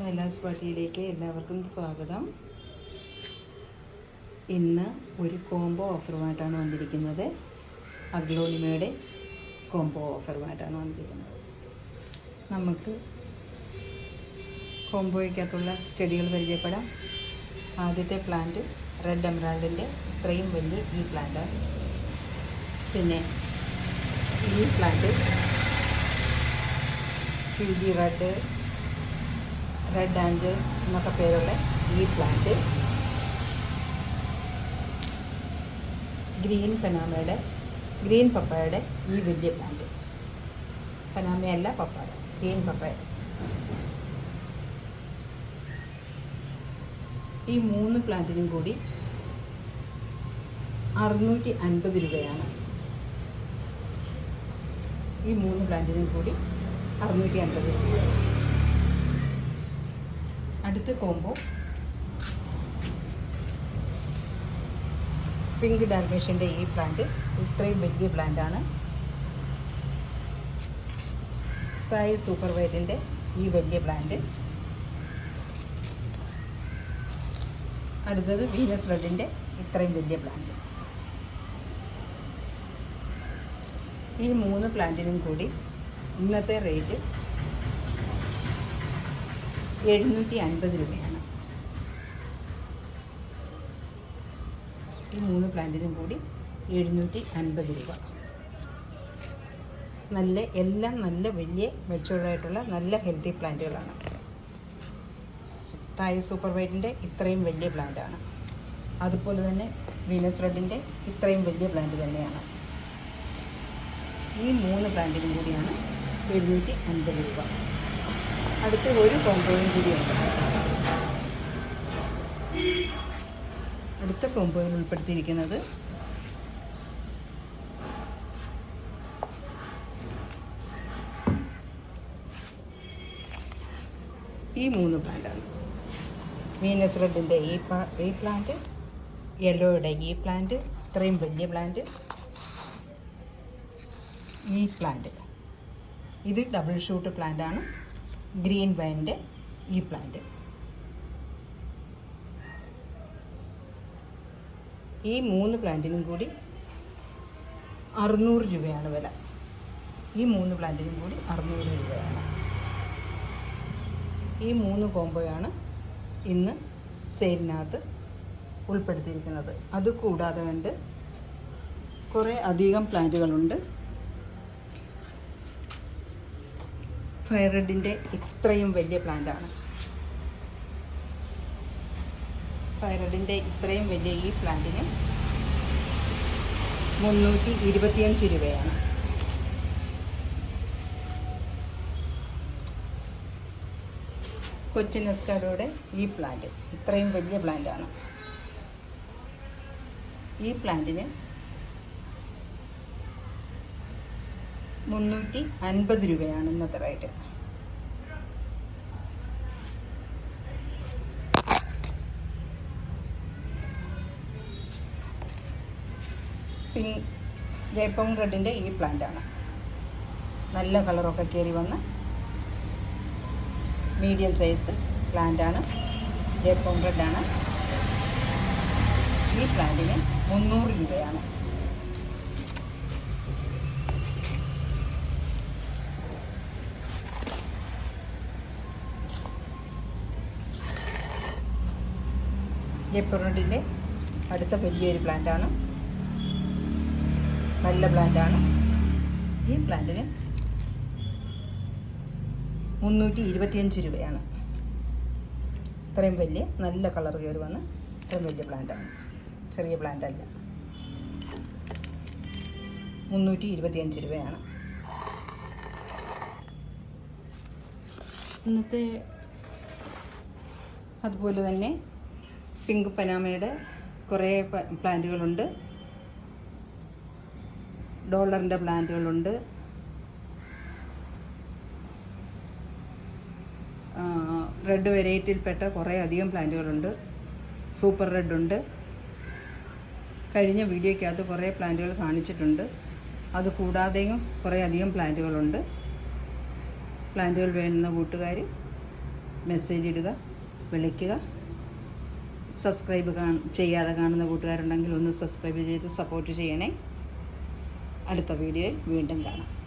കൈലാസ് പാട്ടിയിലേക്ക് എല്ലാവർക്കും സ്വാഗതം. ഇന്ന് ഒരു കോംബോ ഓഫറുമായിട്ടാണ് വന്നിരിക്കുന്നത്. അഗ്ലോണിമയുടെ കോംബോ ഓഫറുമായിട്ടാണ് വന്നിരിക്കുന്നത്. നമുക്ക് കോംബോയ്ക്കകത്തുള്ള ചെടികൾ പരിചയപ്പെടാം. ആദ്യത്തെ പ്ലാന്റ് റെഡ് എമറാൾഡിൻ്റെ ഇത്രയും വലിയ ഈ പ്ലാന്റാണ്. പിന്നെ ഈ പ്ലാന്റ് ഫിൽജി റെഡ് ആഞ്ചേഴ്സ് എന്നൊക്കെ പേരുള്ള ഈ പ്ലാന്റ് ഗ്രീൻ പപ്പായയുടെ ഈ വലിയ പ്ലാന്റ്. പനാമയല്ല, പപ്പായ, ഗ്രീൻ പപ്പായ. ഈ 3 പ്ലാന്റിനും കൂടി 650 രൂപയാണ്. ഈ 3 പ്ലാന്റിനും കൂടി 650 രൂപ. അടുത്ത കോംബോ പിങ്ക് ഡാൽമേഷ്യൻ്റെ ഈ പ്ലാന്റ് ഇത്രയും വലിയ പ്ലാന്റാണ്. തായ് സൂപ്പർ വൈറ്റിൻ്റെ ഈ വലിയ പ്ലാന്റ്. അടുത്തത് വീനസ് റെഡിൻ്റെ ഇത്രയും വലിയ പ്ലാന്റ്. ഈ 3 പ്ലാന്റിനും കൂടി ഇന്നത്തെ റേറ്റ് 750 രൂപയാണ്. ഈ 3 പ്ലാന്റിനും കൂടി 750 രൂപ. എല്ലാം നല്ല വലിയ മെച്ചൂർഡായിട്ടുള്ള നല്ല ഹെൽത്തി പ്ലാന്റുകളാണ്. തായ് സൂപ്പർ വൈറ്റിൻ്റെ ഇത്രയും വലിയ പ്ലാന്റാണ്. അതുപോലെ തന്നെ വീനസ് റെഡിൻ്റെ ഇത്രയും വലിയ പ്ലാന്റ് തന്നെയാണ്. ഈ 3 പ്ലാന്റിനും കൂടിയാണ് 750 രൂപ. അടുത്ത ഒരു കോംബോയും കൂടിയുണ്ട്. അടുത്ത കോംബോയിൽ ഉൾപ്പെടുത്തിയിരിക്കുന്നത് ഈ 3 പ്ലാന്റാണ്. വീനസ് റെഡിൻ്റെ ഈ പ്ലാന്റ്, യെല്ലോയുടെ ഈ പ്ലാന്റ്, ഇത്രയും വലിയ പ്ലാന്റ്, ഈ പ്ലാന്റ്. ഇത് ഡബിൾ ഷൂട്ട് പ്ലാന്റാണ്. ഗ്രീൻ വൈൻ്റെ ഈ പ്ലാന്റ്. ഈ 3 പ്ലാന്റിനും കൂടി 600 രൂപയാണ് വില. ഈ 3 പ്ലാന്റിനും കൂടി 600 രൂപയാണ്. ഈ 3 കോംബോയാണ് ഇന്ന് സെയിലിനകത്ത് ഉൾപ്പെടുത്തിയിരിക്കുന്നത്. അതുകൂടാതെ ഉണ്ട് കുറേ അധികം പ്ലാന്റുകളുണ്ട്. ഫയർ റെഡിൻ്റെ ഇത്രയും വലിയ പ്ലാന്റാണ്. ഫയർ റെഡിൻ്റെ ഇത്രയും വലിയ ഈ പ്ലാന്റിന് 325 രൂപയാണ്. കൊച്ചിൻ എസ്കാഡോയുടെ ഈ പ്ലാന്റ് ഇത്രയും വലിയ പ്ലാന്റാണ്. ഈ പ്ലാന്റിന് 350 രൂപയാണ് ഇന്നത്തെ റേറ്റ്. ജയ്പൗങ് റെഡിൻ്റെ ഈ പ്ലാന്റാണ്. നല്ല കളറൊക്കെ കയറി വന്ന മീഡിയം സൈസ് പ്ലാന്റാണ്. ജയ്പൗങ് റെഡാണ്. ഈ പ്ലാന്റിന് 300 രൂപയാണ്. ജയ്പൂർ റെഡിൻ്റെ അടുത്ത വലിയൊരു പ്ലാന്റാണ്. നല്ല പ്ലാന്റാണ്. ഈ പ്ലാന്റിന് 325 രൂപയാണ്. ഇത്രയും വലിയ നല്ല കളർ കയറി വന്ന് ഇത്രയും വലിയ പ്ലാന്റാണ്. ചെറിയ പ്ലാന്റ് അല്ല. 325 രൂപയാണ്. ഇന്നത്തെ അതുപോലെ തന്നെ പിങ്ക് പനാമയുടെ കുറേ പ്ലാന്റുകളുണ്ട്. ഡോളറിൻ്റെ പ്ലാന്റുകളുണ്ട്. റെഡ് വെറൈറ്റിയിൽപ്പെട്ട കുറേ അധികം പ്ലാന്റുകളുണ്ട്. സൂപ്പർ റെഡ് ഉണ്ട്. കഴിഞ്ഞ വീഡിയോയ്ക്കകത്ത് കുറേ പ്ലാന്റുകൾ കാണിച്ചിട്ടുണ്ട്. അതുകൂടാതെയും കുറേ അധികം പ്ലാന്റുകളുണ്ട്. പ്ലാന്റുകൾ വേണ്ടുന്ന കൂട്ടുകാർ മെസ്സേജ് ഇടുക, വിളിക്കുക. സബ്സ്ക്രൈബ് ചെയ്യാതെ കാണുന്ന കൂട്ടുകാരുണ്ടെങ്കിൽ ഒന്ന് സബ്സ്ക്രൈബ് ചെയ്ത് സപ്പോർട്ട് ചെയ്യണേ. അടുത്ത വീഡിയോയിൽ വീണ്ടും കാണാം.